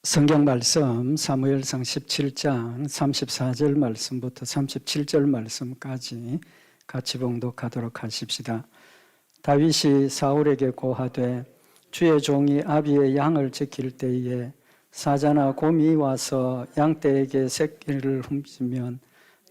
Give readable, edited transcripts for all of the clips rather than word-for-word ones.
성경 말씀 사무엘상 17장 34절 말씀부터 37절 말씀까지 같이 봉독하도록 하십시다. 다윗이 사울에게 고하되 주의 종이 아비의 양을 지킬 때에 사자나 곰이 와서 양떼에게 새끼를 훔치면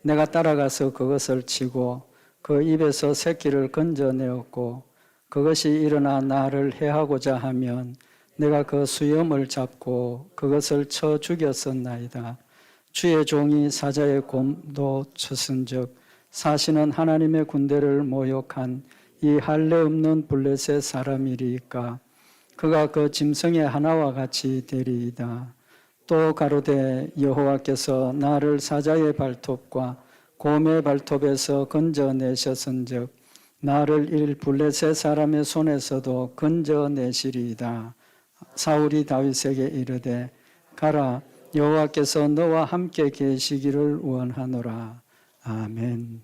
내가 따라가서 그것을 치고 그 입에서 새끼를 건져내었고 그것이 일어나 나를 해하고자 하면 내가 그 수염을 잡고 그것을 쳐 죽였었나이다. 주의 종이 사자의 곰도 쳤은즉 사시는 하나님의 군대를 모욕한 이 할례 없는 블레셋 사람이리까 그가 그 짐승의 하나와 같이 되리이다. 또 가로되 여호와께서 나를 사자의 발톱과 곰의 발톱에서 건져내셨은즉 나를 일 블레셋 사람의 손에서도 건져내시리이다. 사울이 다윗에게 이르되 가라 여호와께서 너와 함께 계시기를 원하노라. 아멘.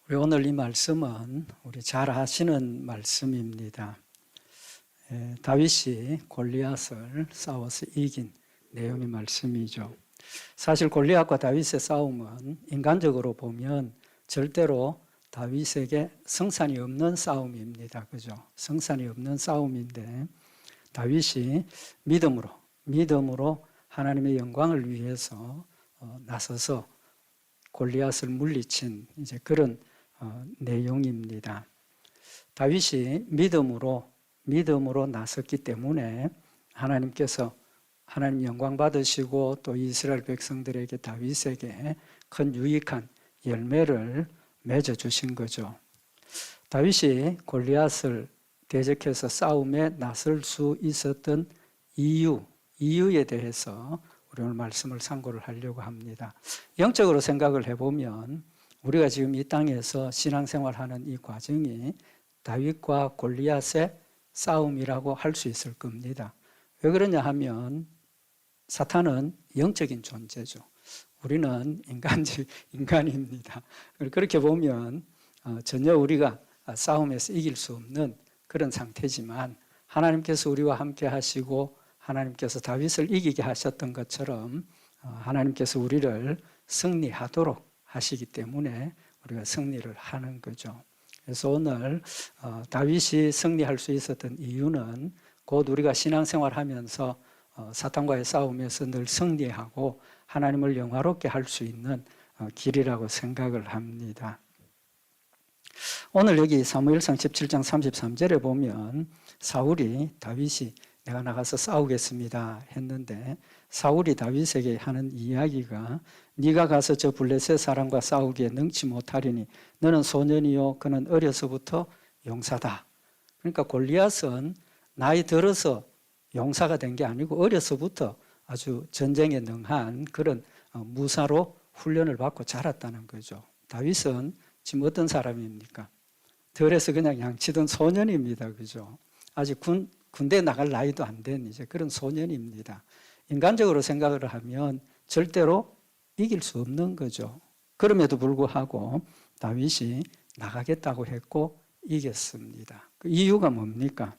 우리 오늘 이 말씀은 우리 잘 아시는 말씀입니다. 다윗이 골리앗을 싸워서 이긴 내용의 말씀이죠. 사실 골리앗과 다윗의 싸움은 인간적으로 보면 절대로 다윗에게 성산이 없는 싸움입니다. 그죠? 성산이 없는 싸움인데 다윗이 믿음으로 하나님의 영광을 위해서 나서서 골리앗을 물리친 이제 그런 내용입니다. 다윗이 믿음으로 나섰기 때문에 하나님께서 하나님 영광 받으시고 또 이스라엘 백성들에게 다윗에게 큰 유익한 열매를 맺어주신 거죠. 다윗이 골리앗을 대적해서 싸움에 나설 수 있었던 이유에 대해서 우리 오늘 말씀을 상고를 하려고 합니다. 영적으로 생각을 해보면 우리가 지금 이 땅에서 신앙생활하는 이 과정이 다윗과 골리앗의 싸움이라고 할 수 있을 겁니다. 왜 그러냐 하면 사탄은 영적인 존재죠. 우리는 인간입니다. 그렇게 보면 전혀 우리가 싸움에서 이길 수 없는 그런 상태지만 하나님께서 우리와 함께 하시고 하나님께서 다윗을 이기게 하셨던 것처럼 하나님께서 우리를 승리하도록 하시기 때문에 우리가 승리를 하는 거죠. 그래서 오늘 다윗이 승리할 수 있었던 이유는 곧 우리가 신앙생활하면서 사탄과의 싸움에서 늘 승리하고 하나님을 영화롭게 할 수 있는 길이라고 생각을 합니다. 오늘 여기 사무엘상 17장 33절에 보면 다윗이 내가 나가서 싸우겠습니다 했는데 사울이 다윗에게 하는 이야기가 네가 가서 저 블레셋 사람과 싸우기에 능치 못하리니 너는 소년이요 그는 어려서부터 용사다. 그러니까 골리앗은 나이 들어서 용사가 된 게 아니고 어려서부터 아주 전쟁에 능한 그런 무사로 훈련을 받고 자랐다는 거죠. 다윗은 지금 어떤 사람입니까? 들에서 그냥 양치던 소년입니다. 그죠? 아직 군대 나갈 나이도 안 된 이제 그런 소년입니다. 인간적으로 생각을 하면 절대로 이길 수 없는 거죠. 그럼에도 불구하고 다윗이 나가겠다고 했고 이겼습니다. 그 이유가 뭡니까?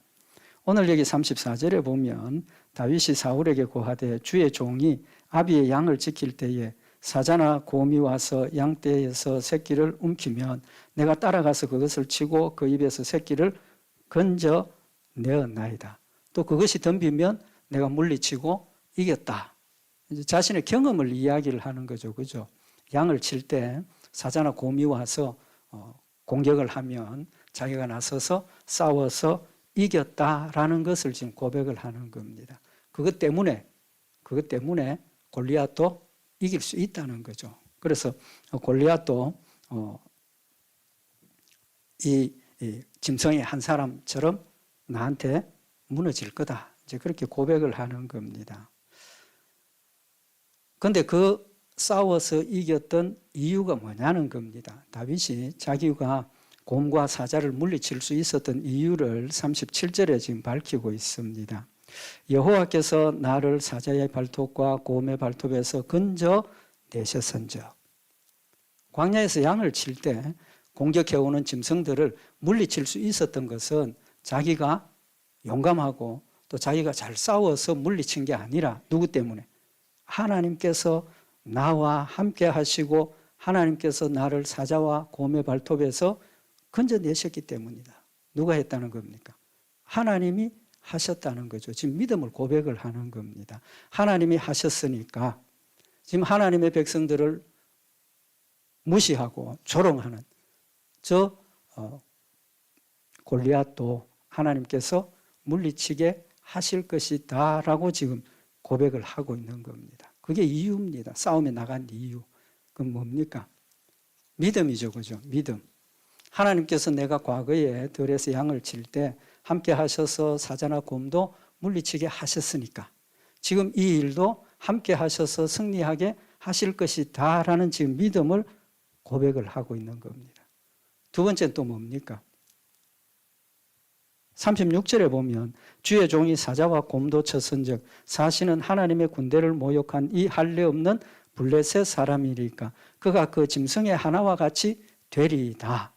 오늘 여기 34절에 보면 다윗이 사울에게 고하되 주의 종이 아비의 양을 지킬 때에 사자나 곰이 와서 양떼에서 새끼를 움키면 내가 따라가서 그것을 치고 그 입에서 새끼를 건져내었나이다. 또 그것이 덤비면 내가 물리치고 이겼다. 이제 자신의 경험을 이야기를 하는 거죠. 그죠? 양을 칠 때 사자나 곰이 와서 공격을 하면 자기가 나서서 싸워서 이겼다라는 것을 지금 고백을 하는 겁니다. 그것 때문에 골리앗도 이길 수 있다는 거죠. 그래서 골리앗도 이 짐승의 한 사람처럼 나한테 무너질 거다. 이제 그렇게 고백을 하는 겁니다. 그런데 그 싸워서 이겼던 이유가 뭐냐는 겁니다. 다윗이 자기가 곰과 사자를 물리칠 수 있었던 이유를 37절에 지금 밝히고 있습니다. 여호와께서 나를 사자의 발톱과 곰의 발톱에서 건져내셨은즉 광야에서 양을 칠 때 공격해오는 짐승들을 물리칠 수 있었던 것은 자기가 용감하고 또 자기가 잘 싸워서 물리친 게 아니라 누구 때문에? 하나님께서 나와 함께 하시고 하나님께서 나를 사자와 곰의 발톱에서 건져내셨기 때문이다. 누가 했다는 겁니까? 하나님이 하셨다는 거죠. 지금 믿음을 고백을 하는 겁니다. 하나님이 하셨으니까 지금 하나님의 백성들을 무시하고 조롱하는 저 골리앗도 하나님께서 물리치게 하실 것이다 라고 지금 고백을 하고 있는 겁니다. 그게 이유입니다. 싸움에 나간 이유. 그건 뭡니까? 믿음이죠. 그죠? 믿음. 하나님께서 내가 과거에 들에서 양을 칠 때 함께 하셔서 사자나 곰도 물리치게 하셨으니까 지금 이 일도 함께 하셔서 승리하게 하실 것이다 라는 지금 믿음을 고백을 하고 있는 겁니다. 두 번째는 또 뭡니까? 36절에 보면 주의 종이 사자와 곰도 쳤은즉 사시는 하나님의 군대를 모욕한 이 할례 없는 블레셋 사람이니까 그가 그 짐승의 하나와 같이 되리이다.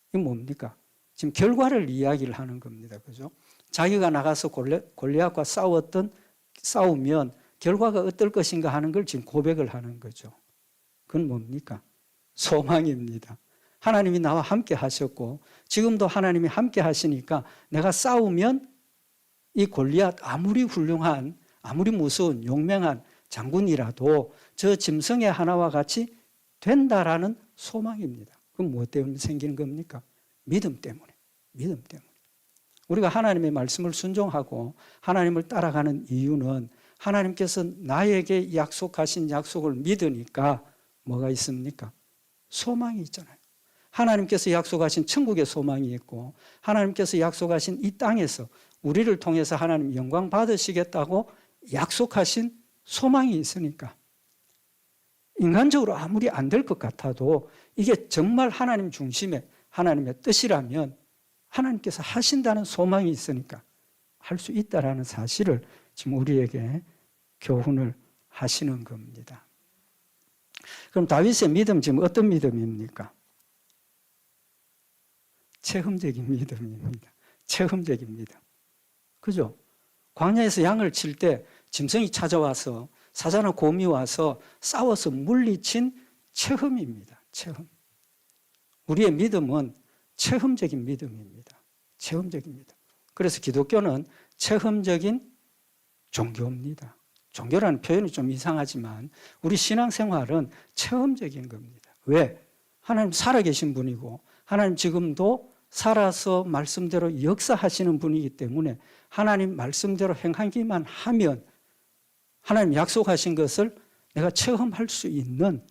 이게 뭡니까? 지금 결과를 이야기를 하는 겁니다. 그죠? 자기가 나가서 골리앗과 싸우면 결과가 어떨 것인가 하는 걸 지금 고백을 하는 거죠. 그건 뭡니까? 소망입니다. 하나님이 나와 함께 하셨고 지금도 하나님이 함께 하시니까 내가 싸우면 이 골리앗 아무리 훌륭한 아무리 무서운 용맹한 장군이라도 저 짐승의 하나와 같이 된다라는 소망입니다. 그건 무엇 때문에 생기는 겁니까? 믿음 때문에. 믿음 때문에. 우리가 하나님의 말씀을 순종하고 하나님을 따라가는 이유는 하나님께서 나에게 약속하신 약속을 믿으니까 뭐가 있습니까? 소망이 있잖아요. 하나님께서 약속하신 천국의 소망이 있고 하나님께서 약속하신 이 땅에서 우리를 통해서 하나님 영광 받으시겠다고 약속하신 소망이 있으니까 인간적으로 아무리 안 될 것 같아도 이게 정말 하나님 중심의 하나님의 뜻이라면 하나님께서 하신다는 소망이 있으니까 할 수 있다라는 사실을 지금 우리에게 교훈을 하시는 겁니다. 그럼 다윗의 믿음 지금 어떤 믿음입니까? 체험적인 믿음입니다. 체험적인 믿음. 그죠? 광야에서 양을 칠 때 짐승이 찾아와서 사자나 곰이 와서 싸워서 물리친 체험입니다. 체험. 우리의 믿음은 체험적인 믿음입니다. 체험적인 믿음. 그래서 기독교는 체험적인 종교입니다. 종교라는 표현이 좀 이상하지만 우리 신앙생활은 체험적인 겁니다. 왜? 하나님 살아계신 분이고 하나님 지금도 살아서 말씀대로 역사하시는 분이기 때문에 하나님 말씀대로 행하기만 하면 하나님 약속하신 것을 내가 체험할 수 있는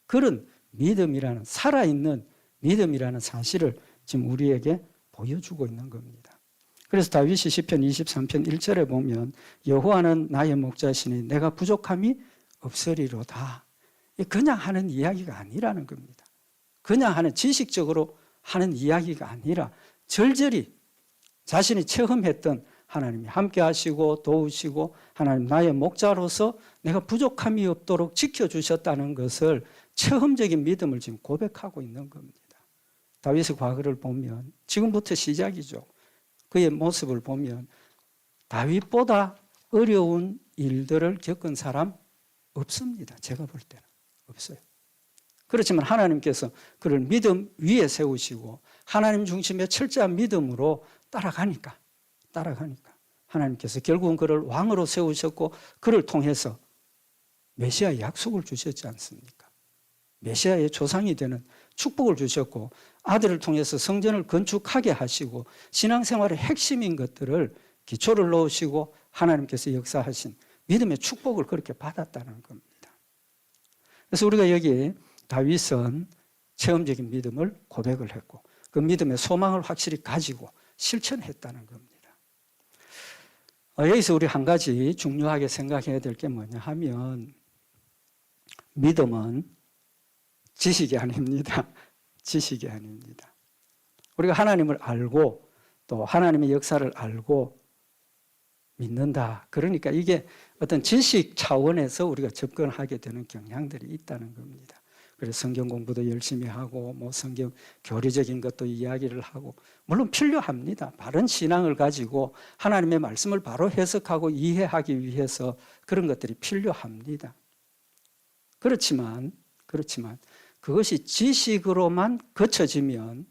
그런 믿음이라는 살아있는 믿음이라는 사실을 지금 우리에게 보여주고 있는 겁니다. 그래서 다윗이 시편 23편 1절에 보면 여호와는 나의 목자시니 내가 부족함이 없으리로다. 그냥 하는 이야기가 아니라는 겁니다. 그냥 하는 지식적으로 하는 이야기가 아니라 절절히 자신이 체험했던 하나님이 함께 하시고 도우시고 하나님 나의 목자로서 내가 부족함이 없도록 지켜주셨다는 것을 체험적인 믿음을 지금 고백하고 있는 겁니다. 다윗의 과거를 보면 지금부터 시작이죠. 그의 모습을 보면 다윗보다 어려운 일들을 겪은 사람 없습니다. 제가 볼 때는 없어요. 그렇지만 하나님께서 그를 믿음 위에 세우시고 하나님 중심의 철저한 믿음으로 따라가니까 하나님께서 결국은 그를 왕으로 세우셨고 그를 통해서 메시아의 약속을 주셨지 않습니까? 메시아의 조상이 되는 축복을 주셨고 아들을 통해서 성전을 건축하게 하시고 신앙생활의 핵심인 것들을 기초를 놓으시고 하나님께서 역사하신 믿음의 축복을 그렇게 받았다는 겁니다. 그래서 우리가 여기 다윗은 체험적인 믿음을 고백을 했고 그 믿음의 소망을 확실히 가지고 실천했다는 겁니다. 여기서 우리 한 가지 중요하게 생각해야 될 게 뭐냐 하면 믿음은 지식이 아닙니다. 지식이 아닙니다. 우리가 하나님을 알고 또 하나님의 역사를 알고 믿는다. 그러니까 이게 어떤 지식 차원에서 우리가 접근하게 되는 경향들이 있다는 겁니다. 그래서 성경 공부도 열심히 하고 뭐 성경 교리적인 것도 이야기를 하고 물론 필요합니다. 바른 신앙을 가지고 하나님의 말씀을 바로 해석하고 이해하기 위해서 그런 것들이 필요합니다. 그렇지만 그것이 지식으로만 거쳐지면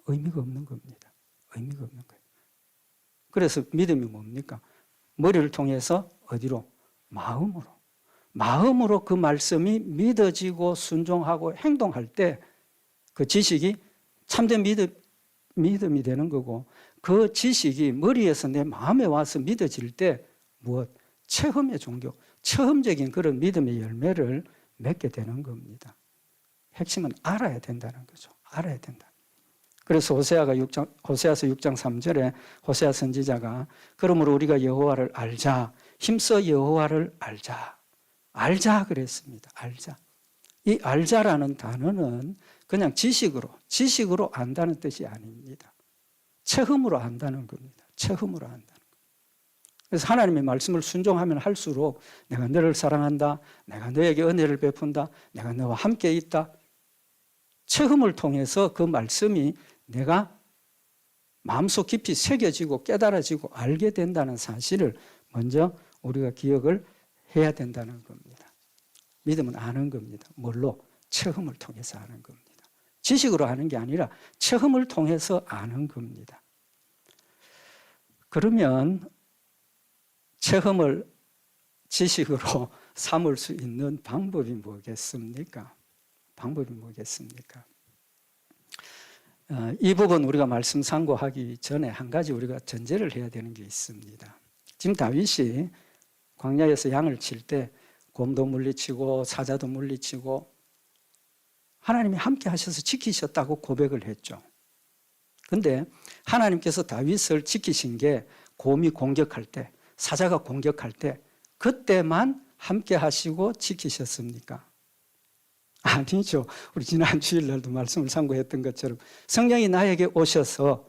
의미가 없는 겁니다. 의미가 없는 거예요. 그래서 믿음이 뭡니까? 머리를 통해서 어디로? 마음으로 그 말씀이 믿어지고 순종하고 행동할 때 그 지식이 참된 믿음이 되는 거고 그 지식이 머리에서 내 마음에 와서 믿어질 때 무엇? 체험의 종교, 체험적인 그런 믿음의 열매를 맺게 되는 겁니다. 핵심은 알아야 된다는 거죠. 알아야 된다. 그래서 호세아서 6장 3절에 호세아 선지자가 그러므로 우리가 여호와를 알자. 힘써 여호와를 알자 그랬습니다. 알자. 이 알자라는 단어는 그냥 지식으로 안다는 뜻이 아닙니다. 체험으로 안다는 겁니다. 체험으로 안다는 겁니다. 그래서 하나님의 말씀을 순종하면 할수록 내가 너를 사랑한다. 내가 너에게 은혜를 베푼다. 내가 너와 함께 있다. 체험을 통해서 그 말씀이 내가 마음속 깊이 새겨지고 깨달아지고 알게 된다는 사실을 먼저 우리가 기억을 해야 된다는 겁니다. 믿음은 아는 겁니다. 뭘로? 체험을 통해서 아는 겁니다. 지식으로 아는 게 아니라 체험을 통해서 아는 겁니다. 그러면 체험을 지식으로 삼을 수 있는 방법이 뭐겠습니까? 이 부분 우리가 말씀 상고하기 전에 한 가지 우리가 전제를 해야 되는 게 있습니다. 지금 다윗이 광야에서 양을 칠 때 곰도 물리치고 사자도 물리치고 하나님이 함께 하셔서 지키셨다고 고백을 했죠. 그런데 하나님께서 다윗을 지키신 게 곰이 공격할 때, 사자가 공격할 때 그때만 함께 하시고 지키셨습니까? 아니죠. 우리 지난 주일날도 말씀을 상고했던 것처럼 성령이 나에게 오셔서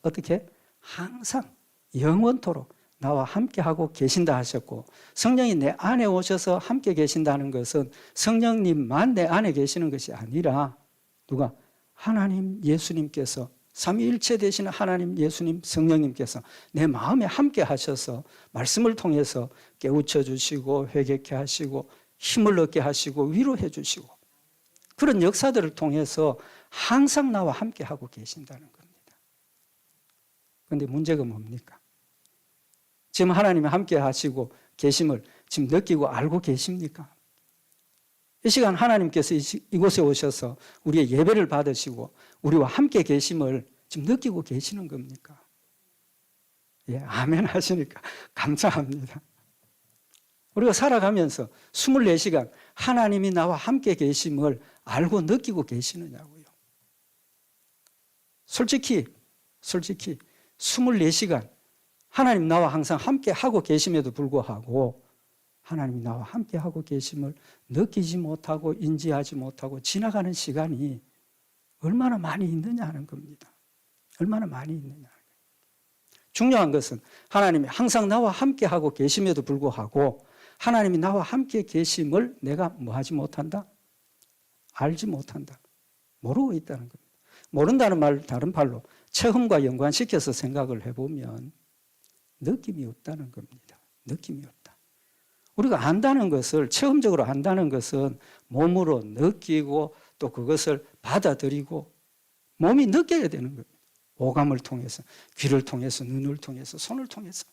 어떻게? 항상 영원토록 나와 함께하고 계신다 하셨고 성령이 내 안에 오셔서 함께 계신다는 것은 성령님만 내 안에 계시는 것이 아니라 누가? 하나님 예수님께서 삼위일체 되시는 하나님 예수님 성령님께서 내 마음에 함께 하셔서 말씀을 통해서 깨우쳐 주시고 회개케 하시고 힘을 얻게 하시고 위로해 주시고 그런 역사들을 통해서 항상 나와 함께 하고 계신다는 겁니다. 그런데 문제가 뭡니까? 지금 하나님이 함께 하시고 계심을 지금 느끼고 알고 계십니까? 이 시간 하나님께서 이곳에 오셔서 우리의 예배를 받으시고 우리와 함께 계심을 지금 느끼고 계시는 겁니까? 예, 아멘 하시니까 감사합니다. 우리가 살아가면서 24시간 하나님이 나와 함께 계심을 알고 느끼고 계시느냐고요. 솔직히 24시간 하나님 나와 항상 함께 하고 계심에도 불구하고 하나님이 나와 함께 하고 계심을 느끼지 못하고 인지하지 못하고 지나가는 시간이 얼마나 많이 있느냐 하는 겁니다. 얼마나 많이 있느냐. 중요한 것은 하나님이 항상 나와 함께 하고 계심에도 불구하고 하나님이 나와 함께 계심을 내가 뭐하지 못한다? 알지 못한다. 모르고 있다는 겁니다. 모른다는 말 다른 말로 체험과 연관시켜서 생각을 해보면 느낌이 없다는 겁니다. 느낌이 없다. 우리가 안다는 것을 체험적으로 안다는 것은 몸으로 느끼고 또 그것을 받아들이고 몸이 느껴야 되는 겁니다. 오감을 통해서, 귀를 통해서, 눈을 통해서, 손을 통해서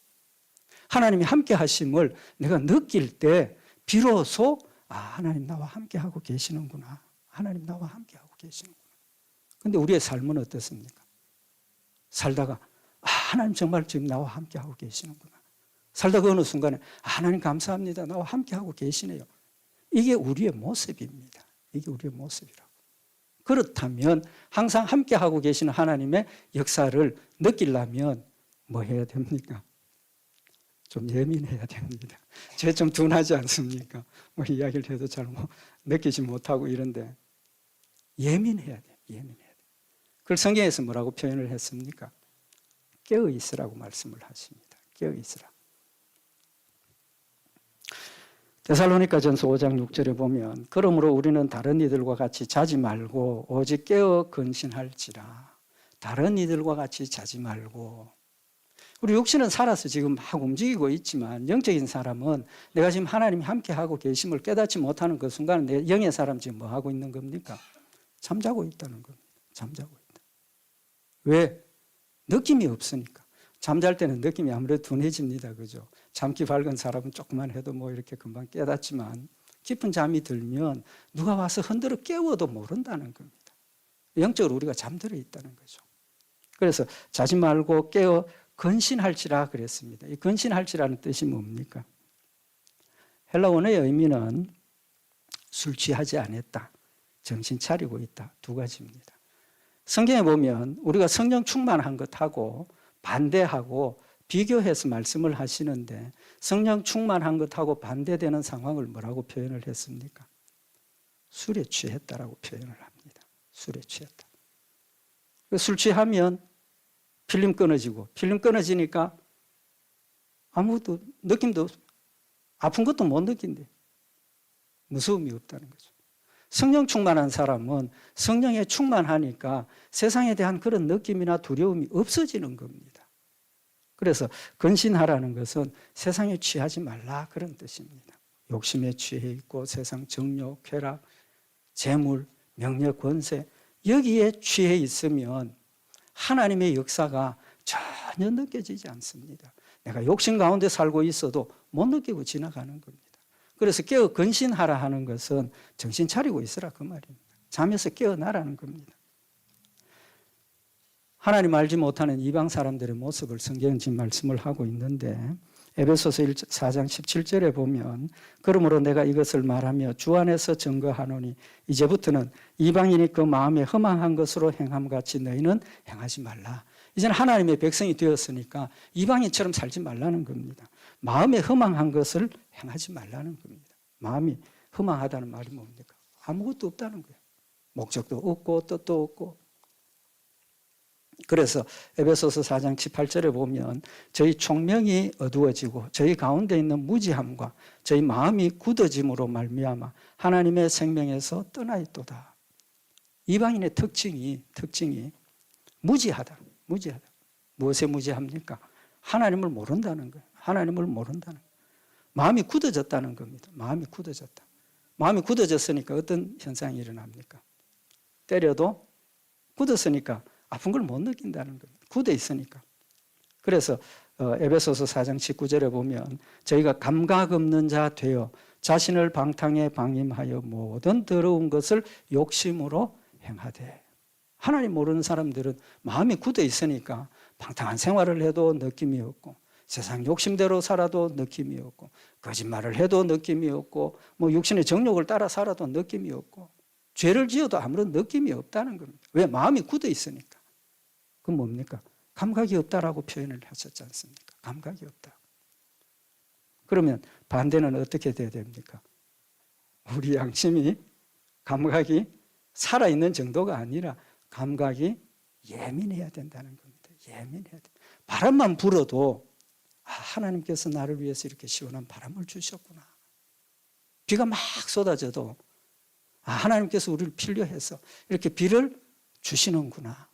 하나님이 함께 하심을 내가 느낄 때 비로소 하나님 나와 함께 하고 계시는구나. 하나님 나와 함께 하고 계시는구나. 그런데 우리의 삶은 어떻습니까? 살다가 하나님 정말 지금 나와 함께 하고 계시는구나. 살다가 어느 순간에 하나님 감사합니다. 나와 함께 하고 계시네요. 이게 우리의 모습입니다. 이게 우리의 모습이라고. 그렇다면 항상 함께 하고 계시는 하나님의 역사를 느끼려면 뭐 해야 됩니까? 좀 예민해야 됩니다. 제가 좀 둔하지 않습니까? 뭐 이야기를 해도 잘 느끼지 못하고 이런데 예민해야 돼요. 예민해야 돼요. 그걸 성경에서 뭐라고 표현을 했습니까? 깨어 있으라고 말씀을 하십니다. 깨어 있으라. 데살로니가전서 5장 6절에 보면 그러므로 우리는 다른 이들과 같이 자지 말고 오직 깨어 근신할지라. 다른 이들과 같이 자지 말고. 우리 육신은 살아서 지금 막 움직이고 있지만 영적인 사람은 내가 지금 하나님이 함께하고 계심을 깨닫지 못하는 그 순간에 내 영의 사람 지금 뭐 하고 있는 겁니까? 잠자고 있다는 겁니다. 잠자고 있다. 왜? 느낌이 없으니까. 잠잘 때는 느낌이 아무래도 둔해집니다. 그죠? 잠기 밝은 사람은 조금만 해도 뭐 이렇게 금방 깨닫지만 깊은 잠이 들면 누가 와서 흔들어 깨워도 모른다는 겁니다. 영적으로 우리가 잠들어 있다는 거죠. 그래서 자지 말고 깨어 근신할지라 그랬습니다. 이 근신할지라는 뜻이 뭡니까? 헬라 원어의 의미는 술 취하지 않았다, 정신 차리고 있다, 두 가지입니다. 성경에 보면 우리가 성령 충만한 것하고 반대하고 비교해서 말씀을 하시는데 성령 충만한 것하고 반대되는 상황을 뭐라고 표현을 했습니까? 술에 취했다라고 표현을 합니다. 술에 취했다. 술 취하면 필름 끊어지고 필름 끊어지니까 아무것도 느낌도 아픈 것도 못 느낀대. 무서움이 없다는 거죠. 성령 충만한 사람은 성령에 충만하니까 세상에 대한 그런 느낌이나 두려움이 없어지는 겁니다. 그래서 근신하라는 것은 세상에 취하지 말라 그런 뜻입니다. 욕심에 취해 있고 세상 정욕, 쾌락, 재물, 명예, 권세 여기에 취해 있으면 하나님의 역사가 전혀 느껴지지 않습니다. 내가 욕심 가운데 살고 있어도 못 느끼고 지나가는 겁니다. 그래서 깨어 근신하라 하는 것은 정신 차리고 있으라 그 말입니다. 잠에서 깨어나라는 겁니다. 하나님 알지 못하는 이방 사람들의 모습을 성경은 지금 말씀을 하고 있는데 에베소서 4장 17절에 보면 그러므로 내가 이것을 말하며 주 안에서 증거하노니 이제부터는 이방인이 그 마음에 허망한 것으로 행함같이 너희는 행하지 말라. 이제는 하나님의 백성이 되었으니까 이방인처럼 살지 말라는 겁니다. 마음에 허망한 것을 행하지 말라는 겁니다. 마음이 허망하다는 말이 뭡니까? 아무것도 없다는 거예요. 목적도 없고 뜻도 없고. 그래서 에베소서 4장 18절에 보면 저희 총명이 어두워지고 저희 가운데 있는 무지함과 저희 마음이 굳어짐으로 말미암아 하나님의 생명에서 떠나 있도다. 이방인의 특징이 무지하다. 무엇에 무지합니까? 하나님을 모른다는 거예요. 하나님을 모른다는 거예요. 마음이 굳어졌다는 겁니다. 마음이 굳어졌다. 마음이 굳어졌으니까 어떤 현상이 일어납니까? 때려도 굳었으니까 아픈 걸 못 느낀다는 겁니다. 굳어 있으니까. 그래서 에베소서 4장 19절에 보면 저희가 감각 없는 자 되어 자신을 방탕에 방임하여 모든 더러운 것을 욕심으로 행하되. 하나님 모르는 사람들은 마음이 굳어 있으니까 방탕한 생활을 해도 느낌이 없고 세상 욕심대로 살아도 느낌이 없고 거짓말을 해도 느낌이 없고 뭐 육신의 정욕을 따라 살아도 느낌이 없고 죄를 지어도 아무런 느낌이 없다는 겁니다. 왜? 마음이 굳어 있으니까. 그건 뭡니까? 감각이 없다라고 표현을 하셨지 않습니까? 감각이 없다. 그러면 반대는 어떻게 돼야 됩니까? 우리 양심이 감각이 살아있는 정도가 아니라 감각이 예민해야 된다는 겁니다. 예민해야 돼. 바람만 불어도 하나님께서 나를 위해서 이렇게 시원한 바람을 주셨구나. 비가 막 쏟아져도 하나님께서 우리를 필요해서 이렇게 비를 주시는구나.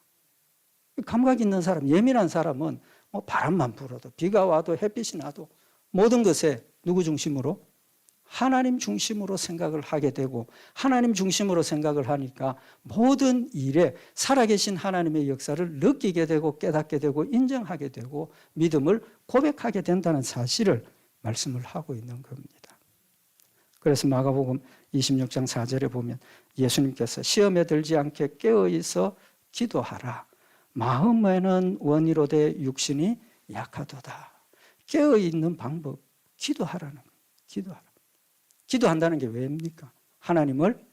감각 있는 사람, 예민한 사람은 뭐 바람만 불어도 비가 와도 햇빛이 나도 모든 것에 누구 중심으로? 하나님 중심으로 생각을 하게 되고 하나님 중심으로 생각을 하니까 모든 일에 살아계신 하나님의 역사를 느끼게 되고 깨닫게 되고 인정하게 되고 믿음을 고백하게 된다는 사실을 말씀을 하고 있는 겁니다. 그래서 마가복음 26장 4절에 보면 예수님께서 시험에 들지 않게 깨어있어 기도하라. 마음에는 원이로되 육신이 약하도다. 깨어있는 방법, 기도하라는 거예요. 기도하라. 기도한다는 게 왜입니까? 하나님을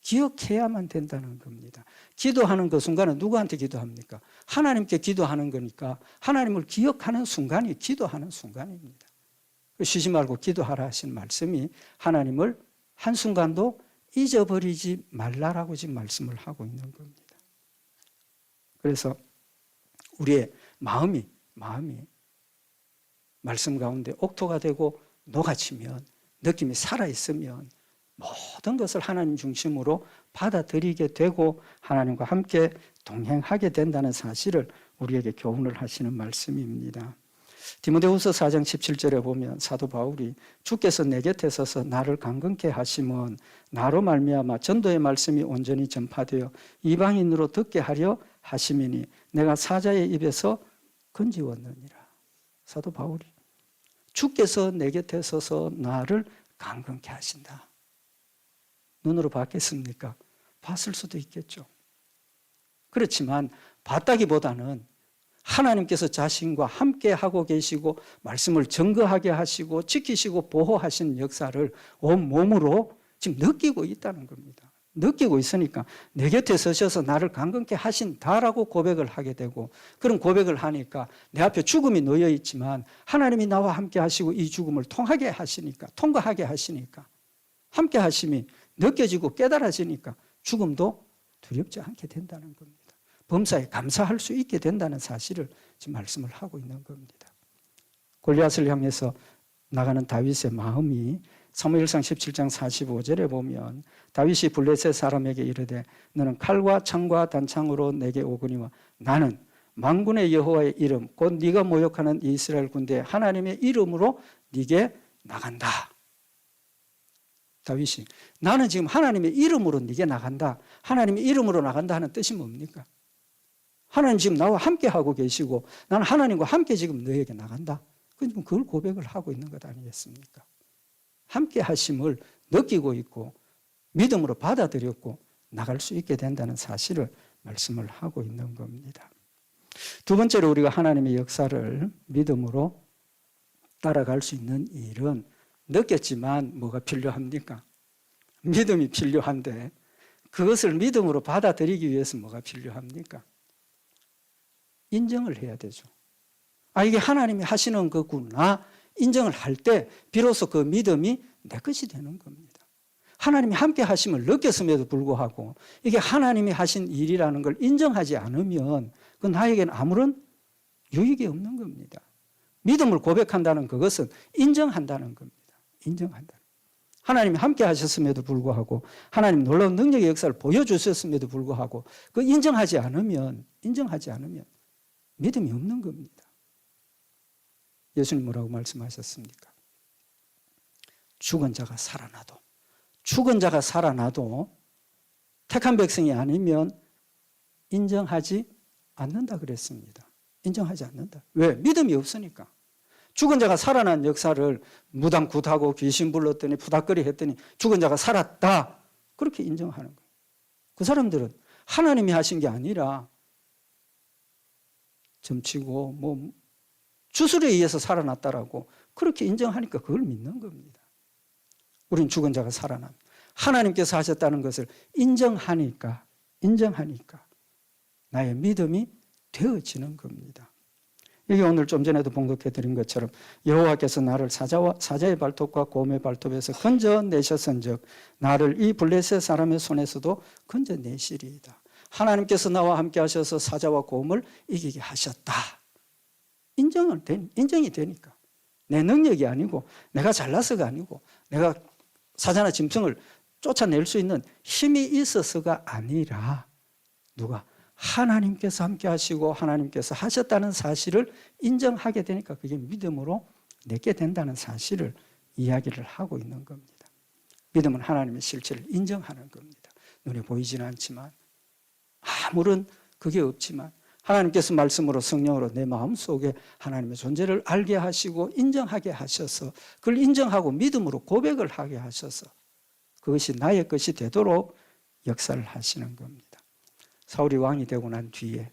기억해야만 된다는 겁니다. 기도하는 그 순간은 누구한테 기도합니까? 하나님께 기도하는 거니까 하나님을 기억하는 순간이 기도하는 순간입니다. 쉬지 말고 기도하라 하신 말씀이 하나님을 한순간도 잊어버리지 말라라고 지금 말씀을 하고 있는 겁니다. 그래서 우리의 마음이 말씀 가운데 옥토가 되고 녹아치면 느낌이 살아있으면 모든 것을 하나님 중심으로 받아들이게 되고 하나님과 함께 동행하게 된다는 사실을 우리에게 교훈을 하시는 말씀입니다. 디모데후서 4장 17절에 보면 사도 바울이 주께서 내 곁에 서서 나를 강건케 하심은 나로 말미암아 전도의 말씀이 온전히 전파되어 이방인으로 듣게 하려 하심이니 내가 사자의 입에서 건지웠느니라. 사도 바울이 주께서 내 곁에 서서 나를 강건케 하신다. 눈으로 봤겠습니까? 봤을 수도 있겠죠. 그렇지만 봤다기보다는 하나님께서 자신과 함께 하고 계시고 말씀을 증거하게 하시고 지키시고 보호하신 역사를 온몸으로 지금 느끼고 있다는 겁니다. 느끼고 있으니까 내 곁에 서셔서 나를 강건케 하신다라고 고백을 하게 되고, 그런 고백을 하니까 내 앞에 죽음이 놓여 있지만 하나님이 나와 함께 하시고 이 죽음을 통과하게 하시니까 함께 하심이 느껴지고 깨달아지니까 죽음도 두렵지 않게 된다는 겁니다. 범사에 감사할 수 있게 된다는 사실을 지금 말씀을 하고 있는 겁니다. 골리앗을 향해서 나가는 다윗의 마음이 사무엘상 17장 45절에 보면 다윗이 블레셋 사람에게 이르되 너는 칼과 창과 단창으로 내게 오거니와 나는 만군의 여호와의 이름 곧 네가 모욕하는 이스라엘 군대 하나님의 이름으로 네게 나간다. 다윗이 나는 지금 하나님의 이름으로 네게 나간다. 하나님의 이름으로 나간다 하는 뜻이 뭡니까? 하나님 지금 나와 함께 하고 계시고 나는 하나님과 함께 지금 너에게 나간다. 그걸 고백을 하고 있는 것 아니겠습니까? 함께 하심을 느끼고 있고 믿음으로 받아들였고 나갈 수 있게 된다는 사실을 말씀을 하고 있는 겁니다. 두 번째로 우리가 하나님의 역사를 믿음으로 따라갈 수 있는 일은 느꼈지만 뭐가 필요합니까? 믿음이 필요한데 그것을 믿음으로 받아들이기 위해서 뭐가 필요합니까? 인정을 해야 되죠. 이게 하나님이 하시는 거구나 인정을 할 때 비로소 그 믿음이 내 것이 되는 겁니다. 하나님이 함께 하심을 느꼈음에도 불구하고 이게 하나님이 하신 일이라는 걸 인정하지 않으면 그 나에게는 아무런 유익이 없는 겁니다. 믿음을 고백한다는 그것은 인정한다는 겁니다. 인정한다. 하나님이 함께 하셨음에도 불구하고 하나님 놀라운 능력의 역사를 보여주셨음에도 불구하고 그 인정하지 않으면 믿음이 없는 겁니다. 예수님 뭐라고 말씀하셨습니까? 죽은 자가 살아나도 택한 백성이 아니면 인정하지 않는다 그랬습니다. 인정하지 않는다. 왜? 믿음이 없으니까. 죽은 자가 살아난 역사를 무당 굿하고 귀신 불렀더니 푸닥거리 했더니 죽은 자가 살았다. 그렇게 인정하는 거예요. 그 사람들은 하나님이 하신 게 아니라 점치고 주술에 의해서 살아났다라고 그렇게 인정하니까 그걸 믿는 겁니다. 우린 죽은 자가 살아남. 하나님께서 하셨다는 것을 인정하니까 나의 믿음이 되어지는 겁니다. 이게 오늘 좀 전에도 봉독해 드린 것처럼 여호와께서 나를 사자의 발톱과 곰의 발톱에서 건져내셨은즉 나를 이 블레셋 사람의 손에서도 건져내시리이다. 하나님께서 나와 함께 하셔서 사자와 곰을 이기게 하셨다. 인정이 되니까. 내 능력이 아니고 내가 잘나서가 아니고 내가 사자나 짐승을 쫓아낼 수 있는 힘이 있어서가 아니라 누가? 하나님께서 함께 하시고 하나님께서 하셨다는 사실을 인정하게 되니까 그게 믿음으로 내게 된다는 사실을 이야기를 하고 있는 겁니다. 믿음은 하나님의 실체를 인정하는 겁니다. 눈에 보이지는 않지만 아무런 그게 없지만 하나님께서 말씀으로 성령으로 내 마음속에 하나님의 존재를 알게 하시고 인정하게 하셔서 그걸 인정하고 믿음으로 고백을 하게 하셔서 그것이 나의 것이 되도록 역사를 하시는 겁니다. 사울이 왕이 되고 난 뒤에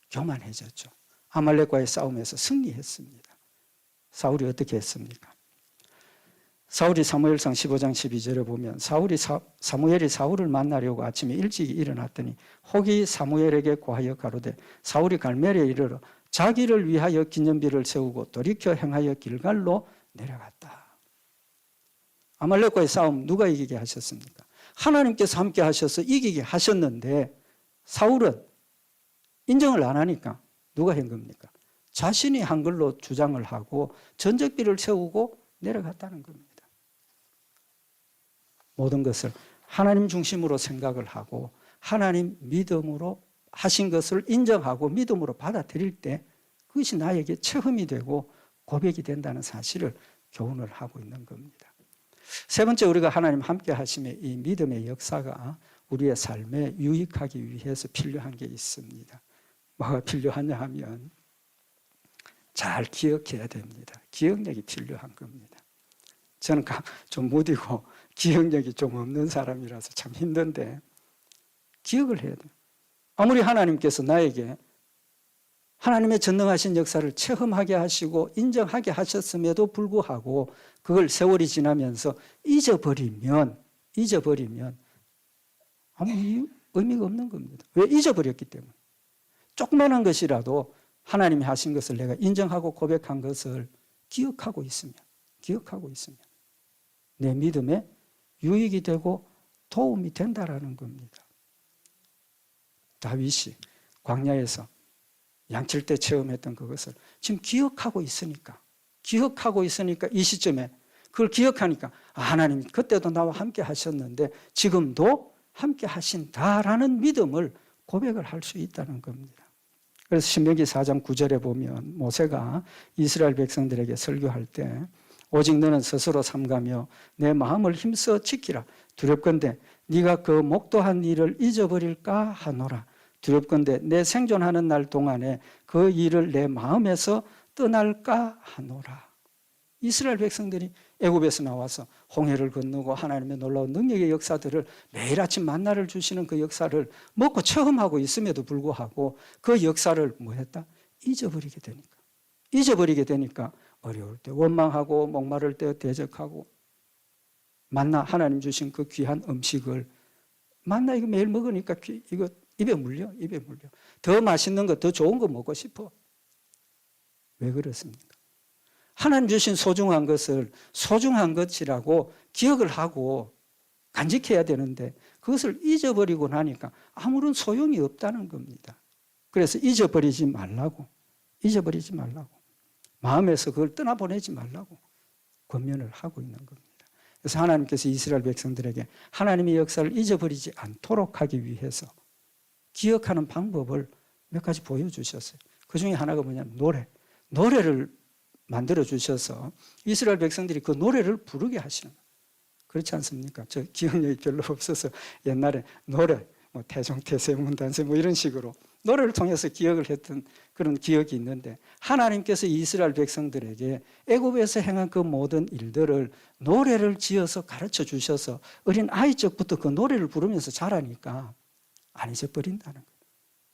교만해졌죠. 아말렉과의 싸움에서 승리했습니다. 사울이 어떻게 했습니까? 사울이 사무엘상 15장 12절에 보면 사무엘이 사울을 만나려고 아침에 일찍 일어났더니 혹이 사무엘에게 고하여 가로되 사울이 갈멜에 이르러 자기를 위하여 기념비를 세우고 돌이켜 행하여 길갈로 내려갔다. 아말렉과의 싸움 누가 이기게 하셨습니까? 하나님께서 함께 하셔서 이기게 하셨는데 사울은 인정을 안 하니까 누가 한 겁니까? 자신이 한 걸로 주장을 하고 전적비를 세우고 내려갔다는 겁니다. 모든 것을 하나님 중심으로 생각을 하고 하나님 믿음으로 하신 것을 인정하고 믿음으로 받아들일 때 그것이 나에게 체험이 되고 고백이 된다는 사실을 교훈을 하고 있는 겁니다. 세 번째, 우리가 하나님 함께 하심의 이 믿음의 역사가 우리의 삶에 유익하기 위해서 필요한 게 있습니다. 뭐가 필요하냐 하면 잘 기억해야 됩니다. 기억력이 필요한 겁니다. 저는 좀 무디고 기억력이 좀 없는 사람이라서 참 힘든데 기억을 해야 돼요. 아무리 하나님께서 나에게 하나님의 전능하신 역사를 체험하게 하시고 인정하게 하셨음에도 불구하고 그걸 세월이 지나면서 잊어버리면 아무 의미가 없는 겁니다. 왜? 잊어버렸기 때문에. 조그마한 것이라도 하나님이 하신 것을 내가 인정하고 고백한 것을 기억하고 있으면 내 믿음에 유익이 되고 도움이 된다라는 겁니다. 다윗이 광야에서 양칠 때 체험했던 그것을 지금 기억하고 있으니까 이 시점에 그걸 기억하니까 하나님 그때도 나와 함께 하셨는데 지금도 함께 하신다라는 믿음을 고백을 할 수 있다는 겁니다. 그래서 신명기 4장 9절에 보면 모세가 이스라엘 백성들에게 설교할 때 오직 너는 스스로 삼가며 내 마음을 힘써 지키라. 두렵건대 네가 그 목도한 일을 잊어버릴까 하노라. 두렵건대 내 생존하는 날 동안에 그 일을 내 마음에서 떠날까 하노라. 이스라엘 백성들이 애굽에서 나와서 홍해를 건너고 하나님의 놀라운 능력의 역사들을 매일 아침 만나를 주시는 그 역사를 먹고 체험하고 있음에도 불구하고 그 역사를 뭐 했다? 잊어버리게 되니까 어려울 때 원망하고 목마를 때 대적하고 만나 하나님 주신 그 귀한 음식을 만나 이거 매일 먹으니까 이거 입에 물려. 더 맛있는 거, 더 좋은 거 먹고 싶어. 왜 그렇습니까? 하나님 주신 소중한 것을 소중한 것이라고 기억을 하고 간직해야 되는데 그것을 잊어버리고 나니까 아무런 소용이 없다는 겁니다. 그래서 잊어버리지 말라고. 마음에서 그걸 떠나보내지 말라고 권면을 하고 있는 겁니다. 그래서 하나님께서 이스라엘 백성들에게 하나님의 역사를 잊어버리지 않도록 하기 위해서 기억하는 방법을 몇 가지 보여주셨어요. 그 중에 하나가 뭐냐면 노래를 만들어 주셔서 이스라엘 백성들이 그 노래를 부르게 하시는 거예요. 그렇지 않습니까? 저 기억력이 별로 없어서 옛날에 노래, 태종태세, 문단세 이런 식으로 노래를 통해서 기억을 했던 그런 기억이 있는데 하나님께서 이스라엘 백성들에게 애굽에서 행한 그 모든 일들을 노래를 지어서 가르쳐 주셔서 어린 아이 적부터 그 노래를 부르면서 자라니까 안 잊어버린다는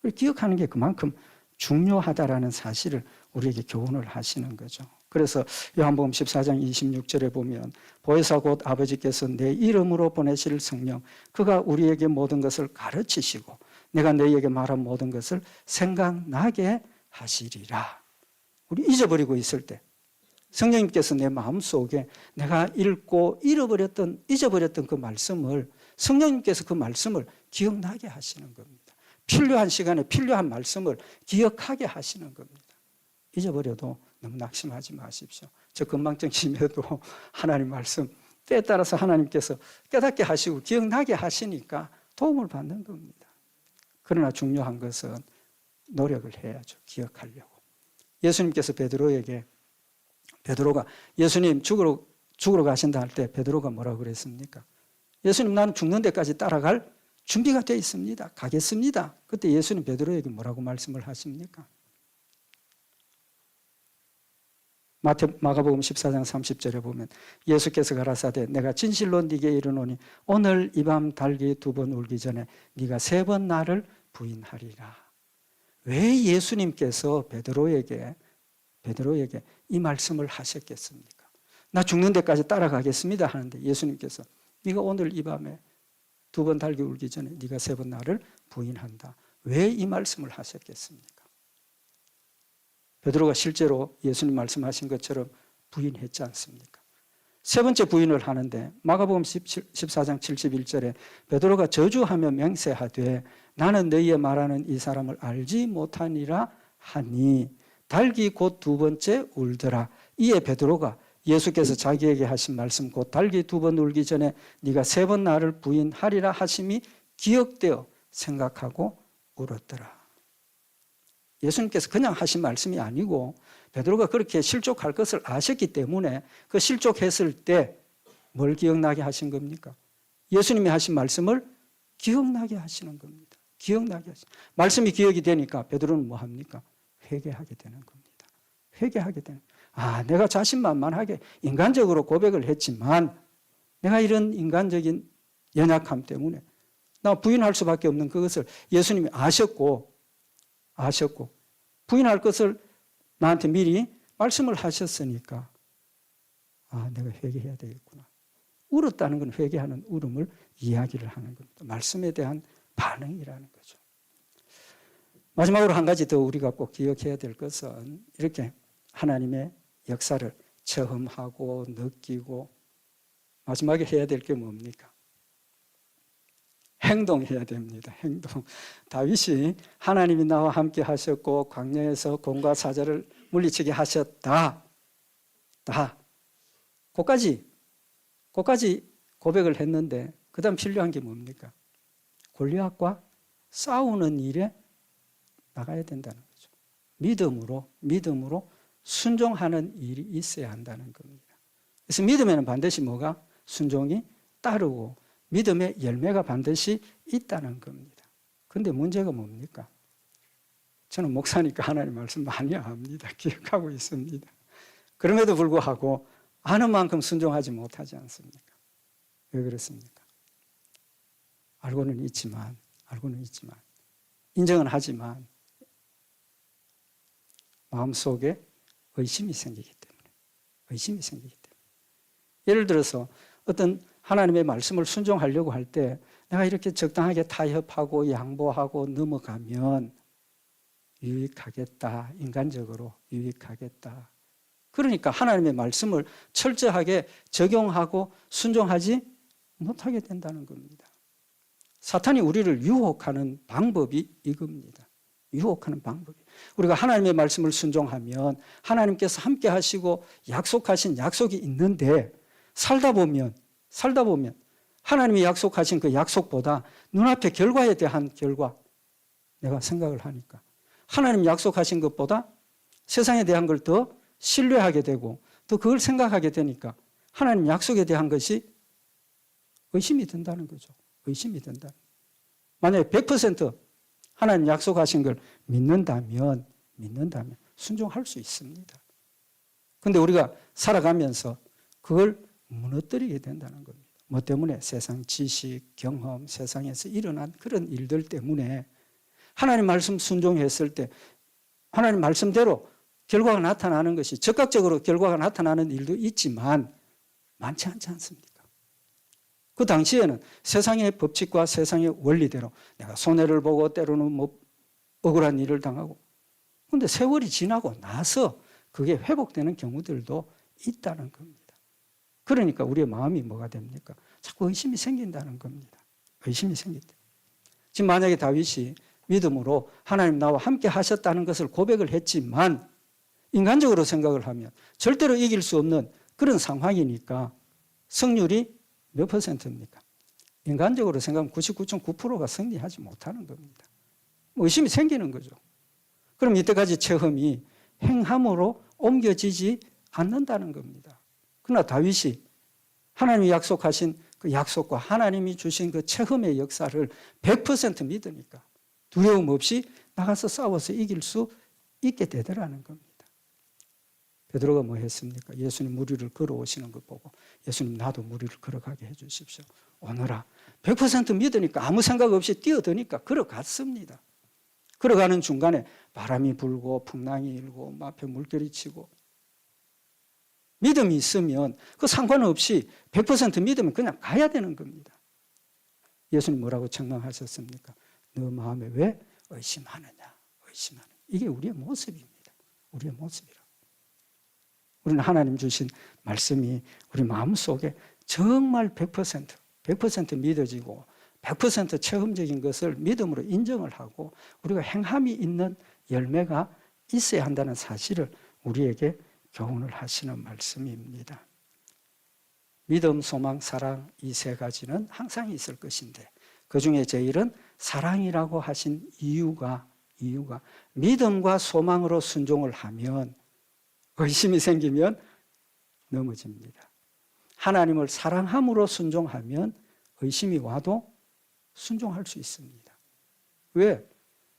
거예요. 기억하는 게 그만큼 중요하다라는 사실을 우리에게 교훈을 하시는 거죠. 그래서 요한복음 14장 26절에 보면 보혜사 곧 아버지께서 내 이름으로 보내실 성령 그가 우리에게 모든 것을 가르치시고 내가 너희에게 말한 모든 것을 생각나게 하시리라. 우리 잊어버리고 있을 때 성령님께서 내 마음속에 내가 읽고 잊어버렸던 그 말씀을 성령님께서 그 말씀을 기억나게 하시는 겁니다. 필요한 시간에 필요한 말씀을 기억하게 하시는 겁니다. 잊어버려도 너무 낙심하지 마십시오. 저 건망증심에도 하나님 말씀 때에 따라서 하나님께서 깨닫게 하시고 기억나게 하시니까 도움을 받는 겁니다. 그러나 중요한 것은 노력을 해야죠. 기억하려고. 예수님께서 베드로가 예수님 죽으러 가신다 할 때 베드로가 뭐라고 그랬습니까? 예수님 나는 죽는 데까지 따라갈 준비가 되어 있습니다. 가겠습니다. 그때 예수님 베드로에게 뭐라고 말씀을 하십니까? 마가복음 14장 30절에 보면 예수께서 가라사대 내가 진실로 네게 이르노니 오늘 이 밤 달기 2번 울기 전에 네가 3번 나를 부인하리라. 왜 예수님께서 베드로에게 이 말씀을 하셨겠습니까? 나 죽는 데까지 따라가겠습니다 하는데 예수님께서 네가 오늘 이 밤에 2번 달기 울기 전에 네가 3번 나를 부인한다. 왜 이 말씀을 하셨겠습니까? 베드로가 실제로 예수님 말씀하신 것처럼 부인했지 않습니까? 세 번째 부인을 하는데 마가복음 14장 71절에 베드로가 저주하며 맹세하되 나는 너희의 말하는 이 사람을 알지 못하니라 하니 달기 곧 2번째 울더라. 이에 베드로가 예수께서 자기에게 하신 말씀, 곧 닭이 2번 울기 전에 네가 3번 나를 부인하리라 하심이 기억되어 생각하고 울었더라. 예수님께서 그냥 하신 말씀이 아니고 베드로가 그렇게 실족할 것을 아셨기 때문에 그 실족했을 때 뭘 기억나게 하신 겁니까? 예수님이 하신 말씀을 기억나게 하시는 겁니다. 기억나게 하시는. 말씀이 기억이 되니까 베드로는 뭐 합니까? 회개하게 되는 겁니다. 회개하게 되는. 내가 자신만만하게 인간적으로 고백을 했지만 내가 이런 인간적인 연약함 때문에 나 부인할 수밖에 없는 그것을 예수님이 아셨고 부인할 것을 나한테 미리 말씀을 하셨으니까 내가 회개해야 되겠구나. 울었다는 건 회개하는 울음을 이야기를 하는 겁니다. 말씀에 대한 반응이라는 거죠. 마지막으로 한 가지 더 우리가 꼭 기억해야 될 것은 이렇게 하나님의 역사를 체험하고 느끼고 마지막에 해야 될 게 뭡니까? 행동해야 됩니다. 행동. 다윗이 하나님이 나와 함께 하셨고 광야에서 곰과 사자를 물리치게 하셨다. 그까지 고백을 했는데 그 다음 필요한 게 뭡니까? 골리앗과 싸우는 일에 나가야 된다는 거죠. 믿음으로 순종하는 일이 있어야 한다는 겁니다. 그래서 믿음에는 반드시 뭐가? 순종이 따르고 믿음의 열매가 반드시 있다는 겁니다. 그런데 문제가 뭡니까? 저는 목사니까 하나님 말씀 많이 압니다. 기억하고 있습니다. 그럼에도 불구하고 아는 만큼 순종하지 못하지 않습니까? 왜 그렇습니까? 알고는 있지만 인정은 하지만 마음속에 의심이 생기기 때문에 예를 들어서 어떤 하나님의 말씀을 순종하려고 할 때 내가 이렇게 적당하게 타협하고 양보하고 넘어가면 유익하겠다. 인간적으로 유익하겠다. 그러니까 하나님의 말씀을 철저하게 적용하고 순종하지 못하게 된다는 겁니다. 사탄이 우리를 유혹하는 방법이 이겁니다. 유혹하는 방법이. 우리가 하나님의 말씀을 순종하면 하나님께서 함께 하시고 약속하신 약속이 있는데 살다 보면 하나님이 약속하신 그 약속보다 눈앞의 결과에 대한 결과 내가 생각을 하니까 하나님 약속하신 것보다 세상에 대한 걸 더 신뢰하게 되고 또 그걸 생각하게 되니까 하나님 약속에 대한 것이 의심이 든다는 거죠. 의심이 든다. 만약에 100% 하나님 약속하신 걸 믿는다면 순종할 수 있습니다. 그런데 우리가 살아가면서 그걸 무너뜨리게 된다는 겁니다. 뭐 때문에? 세상 지식, 경험, 세상에서 일어난 그런 일들 때문에 하나님 말씀 순종했을 때 하나님 말씀대로 결과가 나타나는 것이 즉각적으로 결과가 나타나는 일도 있지만 많지 않지 않습니까? 그 당시에는 세상의 법칙과 세상의 원리대로 내가 손해를 보고 때로는 뭐 억울한 일을 당하고 그런데 세월이 지나고 나서 그게 회복되는 경우들도 있다는 겁니다. 그러니까 우리의 마음이 뭐가 됩니까? 자꾸 의심이 생긴다는 겁니다. 의심이 생긴다. 지금 만약에 다윗이 믿음으로 하나님 나와 함께 하셨다는 것을 고백을 했지만 인간적으로 생각을 하면 절대로 이길 수 없는 그런 상황이니까 승률이 몇 %입니까? 인간적으로 생각하면 99.9%가 승리하지 못하는 겁니다. 의심이 생기는 거죠. 그럼 이때까지 체험이 행함으로 옮겨지지 않는다는 겁니다. 그러나 다윗이 하나님이 약속하신 그 약속과 하나님이 주신 그 체험의 역사를 100% 믿으니까 두려움 없이 나가서 싸워서 이길 수 있게 되더라는 겁니다. 베드로가 뭐 했습니까? 예수님 무리를 걸어오시는 것 보고 예수님 나도 무리를 걸어가게 해 주십시오. 오너라. 100% 믿으니까 아무 생각 없이 뛰어드니까 걸어갔습니다. 걸어가는 중간에 바람이 불고 풍랑이 일고 앞에 물결이 치고 믿음이 있으면 그 상관없이 100% 믿으면 그냥 가야 되는 겁니다. 예수님 뭐라고 책망하셨습니까? 너 마음에 왜 의심하느냐? 이게 우리의 모습입니다. 우리의 모습이라. 우리는 하나님 주신 말씀이 우리 마음속에 정말 100% 믿어지고 100% 체험적인 것을 믿음으로 인정을 하고 우리가 행함이 있는 열매가 있어야 한다는 사실을 우리에게 교훈을 하시는 말씀입니다. 믿음, 소망, 사랑 이 세 가지는 항상 있을 것인데 그중에 제일은 사랑이라고 하신 이유가 믿음과 소망으로 순종을 하면 의심이 생기면 넘어집니다. 하나님을 사랑함으로 순종하면 의심이 와도 순종할 수 있습니다. 왜?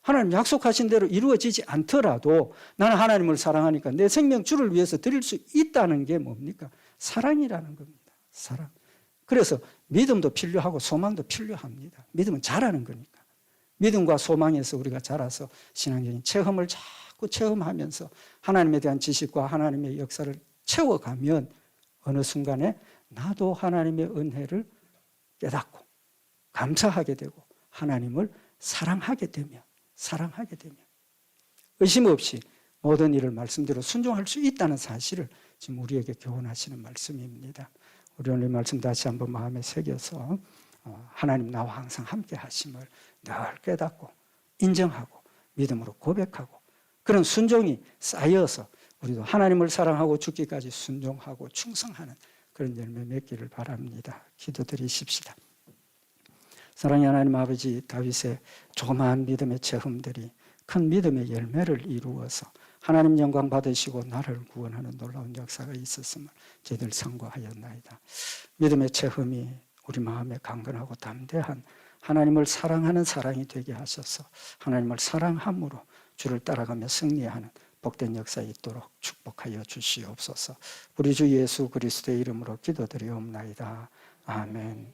하나님 약속하신 대로 이루어지지 않더라도 나는 하나님을 사랑하니까 내 생명 주를 위해서 드릴 수 있다는 게 뭡니까? 사랑이라는 겁니다. 사랑. 그래서 믿음도 필요하고 소망도 필요합니다. 믿음은 자라는 거니까. 믿음과 소망에서 우리가 자라서 신앙적인 체험을 자꾸 체험하면서 하나님에 대한 지식과 하나님의 역사를 채워가면 어느 순간에 나도 하나님의 은혜를 깨닫고 감사하게 되고 하나님을 사랑하게 되면 의심 없이 모든 일을 말씀대로 순종할 수 있다는 사실을 지금 우리에게 교훈하시는 말씀입니다. 우리 오늘 말씀 다시 한번 마음에 새겨서 하나님 나와 항상 함께 하심을 늘 깨닫고 인정하고 믿음으로 고백하고 그런 순종이 쌓여서 우리도 하나님을 사랑하고 죽기까지 순종하고 충성하는 그런 열매 맺기를 바랍니다. 기도드리십시다. 사랑의 하나님 아버지, 다윗의 조그마한 믿음의 체험들이 큰 믿음의 열매를 이루어서 하나님 영광 받으시고 나를 구원하는 놀라운 역사가 있었음을 저희들 상고하였나이다. 믿음의 체험이 우리 마음에 강건하고 담대한 하나님을 사랑하는 사랑이 되게 하셔서 하나님을 사랑함으로 주를 따라가며 승리하는 복된 역사 있도록 축복하여 주시옵소서. 우리 주 예수 그리스도의 이름으로 기도드리옵나이다. 아멘.